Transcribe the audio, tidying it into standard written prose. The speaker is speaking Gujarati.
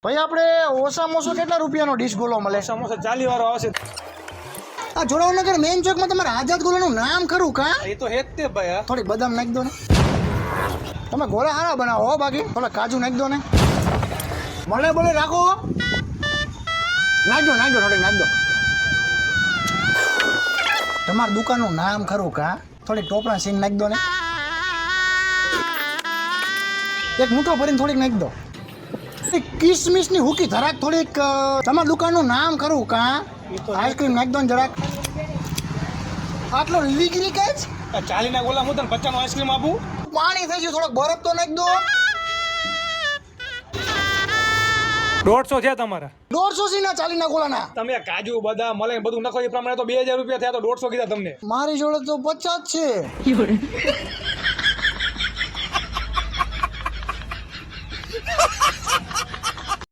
ભાઈ આપણે ઓછામાં ઓછો કેટલા રૂપિયાનો ડીશ ગોલો મળે? સમોસા 40 વાળો આવશે. આ જોડાવનગર મેઇન ચોકમાં તમારા આઝાદ ગોલાનું નામ ખરું કા? એ તો હે જ તે ભાઈ. હા થોડી બદામ નાખી દો ને. તમે ગોળા સારા બનાવો હો, બાકી થોડા કાજુ નાખી દો ને. મળે બોલે રાખો. નાખજો થોડીક નાખી દો. તમારી દુકાનનું નામ ખરું કા? થોડીક ટોપરા સીંગ નાખી દો ને. એક મૂઠો ભરીને થોડીક નાખી દો. કિસમિસની હુકી ધરાક થોડીક. તમારી દુકાનનું નામ ખરું કા? આઈસ્ક્રીમ નાખી દો ને જરાક. આટલો લીગરી કઈ 40 ના ગોલા હું તને 50 નો આઈસ્ક્રીમ આપું. પાણી થઈ ગયું, થોડોક બરફ તો નાખી દો. 150 છે તમારા. 150 સી ના 40 ના ગોલાના. તમે કાજુ બદામ મળે બધું નાખો એ પ્રમાણે તો 2000 રૂપિયા થયા, તો 150 કીધા તમને. મારી જોડે તો 50 છે.